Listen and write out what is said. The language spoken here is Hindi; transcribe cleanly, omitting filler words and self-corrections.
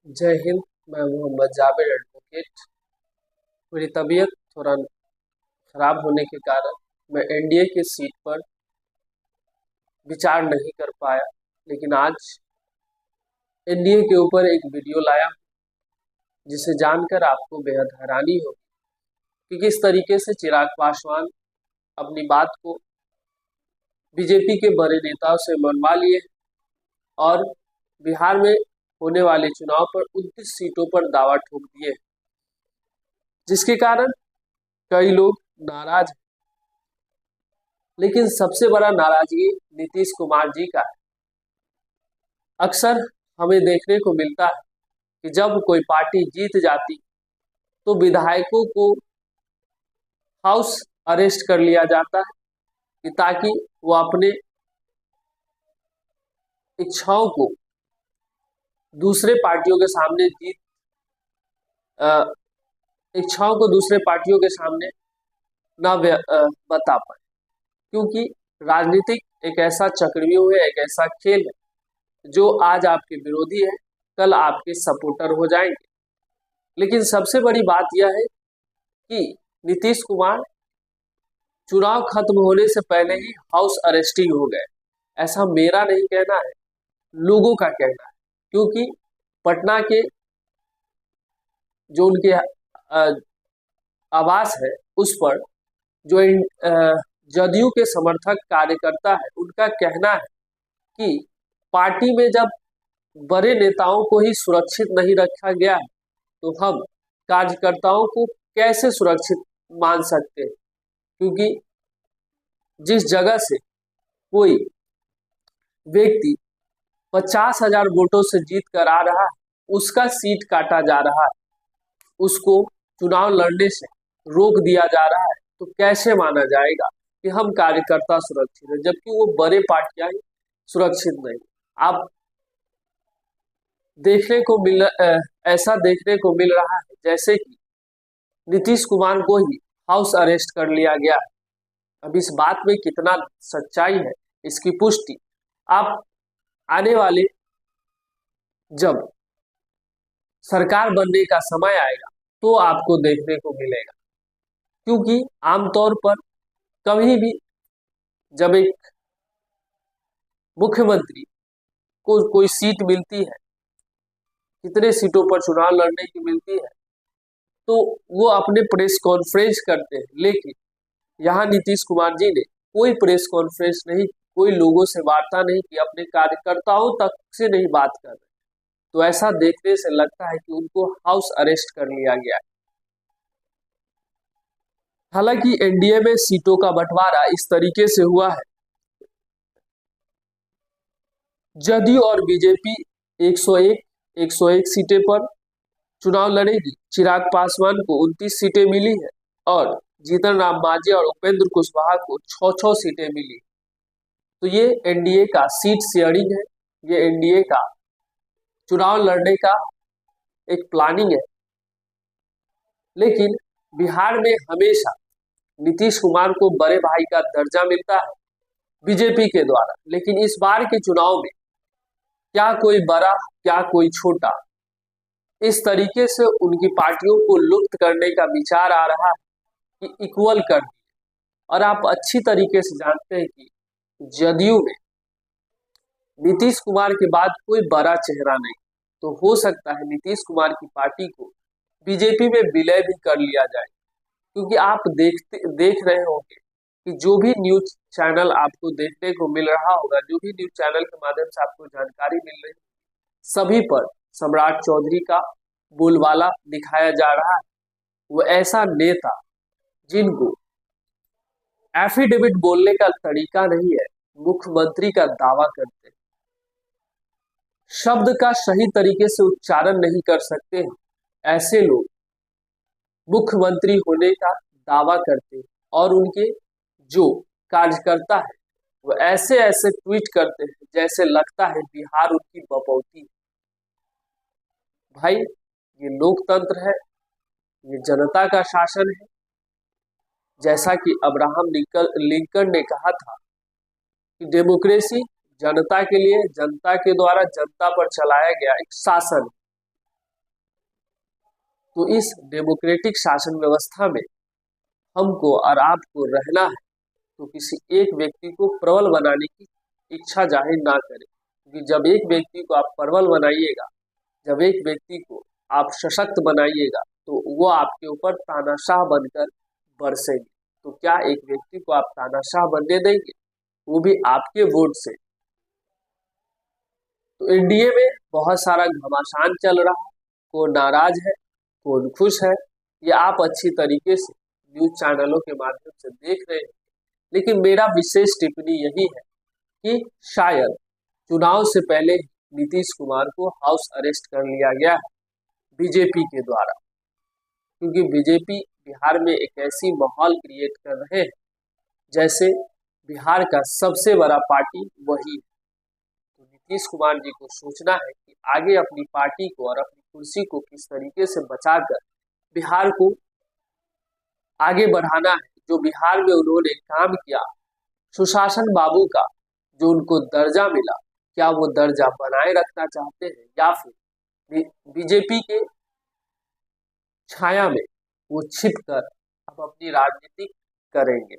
जय हिंद। मैं मोहम्मद जावेद एडवोकेट। मेरी तबीयत थोड़ा खराब होने के कारण मैं एनडीए की सीट पर विचार नहीं कर पाया, लेकिन आज एनडीए के ऊपर एक वीडियो लाया जिसे जानकर आपको बेहद हैरानी होगी कि किस तरीके से चिराग पासवान अपनी बात को बीजेपी के बड़े नेताओं से मनवा लिए और बिहार में होने वाले चुनाव पर 29 सीटों पर दावा ठोक दिए, जिसके कारण कई लोग नाराज हैं। लेकिन सबसे बड़ा नाराजगी नीतीश कुमार जी का है। अक्सर हमें देखने को मिलता है कि जब कोई पार्टी जीत जाती तो विधायकों को हाउस अरेस्ट कर लिया जाता है कि ताकि वो अपने इच्छाओं को दूसरे पार्टियों के सामने अ, इच्छाओं को दूसरे पार्टियों के सामने न बता पाए, क्योंकि राजनीतिक एक ऐसा चक्रव्यूह है, एक ऐसा खेल है जो आज आपके विरोधी है, कल आपके सपोर्टर हो जाएंगे। लेकिन सबसे बड़ी बात यह है कि नीतीश कुमार चुनाव खत्म होने से पहले ही हाउस अरेस्टिंग हो गए। ऐसा मेरा नहीं कहना है, लोगों का कहना है, क्योंकि पटना के जो उनके आवास है उस पर जो जदयू के समर्थक कार्यकर्ता है, उनका कहना है कि पार्टी में जब बड़े नेताओं को ही सुरक्षित नहीं रखा गया है तो हम कार्यकर्ताओं को कैसे सुरक्षित मान सकते हैं। क्योंकि जिस जगह से कोई व्यक्ति 50,000 वोटों से जीत कर आ रहा है, उसका सीट काटा जा रहा है, उसको चुनाव लड़ने से रोक दिया जा रहा है, तो कैसे माना जाएगा कि हम कार्यकर्ता सुरक्षित है, जबकि वो बड़े पार्टियां ही सुरक्षित नहीं। आप ऐसा देखने को मिल रहा है जैसे कि नीतीश कुमार को ही हाउस अरेस्ट कर लिया गया है। अब इस बात में कितना सच्चाई है, इसकी पुष्टि आप आने वाले जब सरकार बनने का समय आएगा तो आपको देखने को मिलेगा। क्योंकि आमतौर पर कभी भी जब एक मुख्यमंत्री को कोई सीट मिलती है, कितने सीटों पर चुनाव लड़ने की मिलती है, तो वो अपने प्रेस कॉन्फ्रेंस करते हैं। लेकिन यहाँ नीतीश कुमार जी ने कोई प्रेस कॉन्फ्रेंस नहीं, कोई लोगों से वार्ता नहीं की, अपने कार्यकर्ताओं तक से नहीं बात कर रहे। तो ऐसा देखने से लगता है कि उनको हाउस अरेस्ट कर लिया गया है। हालांकि एनडीए में सीटों का बंटवारा इस तरीके से हुआ है, जदयू और बीजेपी 101 सीटें पर चुनाव लड़ेगी। चिराग पासवान को 29 सीटें मिली है और जीतन राम मांझी और उपेंद्र कुशवाहा को 6-6 सीटें मिली। तो ये एनडीए का सीट शेयरिंग है, ये एनडीए का चुनाव लड़ने का एक प्लानिंग है। लेकिन बिहार में हमेशा नीतीश कुमार को बड़े भाई का दर्जा मिलता है बीजेपी के द्वारा, लेकिन इस बार के चुनाव में क्या कोई बड़ा क्या कोई छोटा, इस तरीके से उनकी पार्टियों को लुप्त करने का विचार आ रहा है कि इक्वल कर दिए। और आप अच्छी तरीके से जानते हैं कि जदयू में नीतीश कुमार के बाद कोई बड़ा चेहरा नहीं, तो हो सकता है नीतीश कुमार की पार्टी को बीजेपी में विलय भी कर लिया जाए। क्योंकि आप देख रहे होंगे कि जो भी न्यूज चैनल आपको देखने को मिल रहा होगा, जो भी न्यूज चैनल के माध्यम से आपको जानकारी मिल रही है, सभी पर सम्राट चौधरी का बोलबाला दिखाया जा रहा है। वो ऐसा नेता जिनको एफिडेविट बोलने का तरीका नहीं है, मुख्यमंत्री का दावा करते हैं, शब्द का सही तरीके से उच्चारण नहीं कर सकते हैं, ऐसे लोग मुख्यमंत्री होने का दावा करते हैं। और उनके जो कार्यकर्ता है वो ऐसे ऐसे ट्वीट करते हैं जैसे लगता है बिहार उनकी बपौती है। भाई, ये लोकतंत्र है, ये जनता का शासन है। जैसा कि अब्राहम लिंकन ने कहा था कि डेमोक्रेसी जनता के लिए, जनता के द्वारा जनता पर चलाया गया एक शासन। तो इस डेमोक्रेटिक शासन व्यवस्था में हमको और आपको रहना है, तो किसी एक व्यक्ति को प्रबल बनाने की इच्छा जाहिर ना करें, क्योंकि जब एक व्यक्ति को आप प्रबल बनाइएगा, जब एक व्यक्ति को आप सशक्त बनाइएगा, तो वो आपके ऊपर तानाशाह बनकर बरसेंगे। तो क्या एक व्यक्ति को आप तानाशाह बनने देंगे, वो भी आपके वोट से? तो एनडीए में बहुत सारा घमासान चल रहा है, कौन नाराज है, कौन खुश है, ये आप अच्छी तरीके से न्यूज चैनलों के माध्यम से देख रहे हैं। लेकिन मेरा विशेष टिप्पणी यही है कि शायद चुनाव से पहले नीतीश कुमार को हाउस अरेस्ट कर लिया गया है बीजेपी के द्वारा, क्योंकि बीजेपी बिहार में एक ऐसी माहौल क्रिएट कर रहे हैं जैसे बिहार का सबसे बड़ा पार्टी वही है। तो नीतीश कुमार जी को सोचना है कि आगे अपनी पार्टी को और अपनी कुर्सी को किस तरीके से बचाकर बिहार को आगे बढ़ाना है। जो बिहार में उन्होंने काम किया, सुशासन बाबू का जो उनको दर्जा मिला, क्या वो दर्जा बनाए रखना चाहते हैं या फिर बीजेपी के छाया में वो छिप कर अब अपनी राजनीति करेंगे?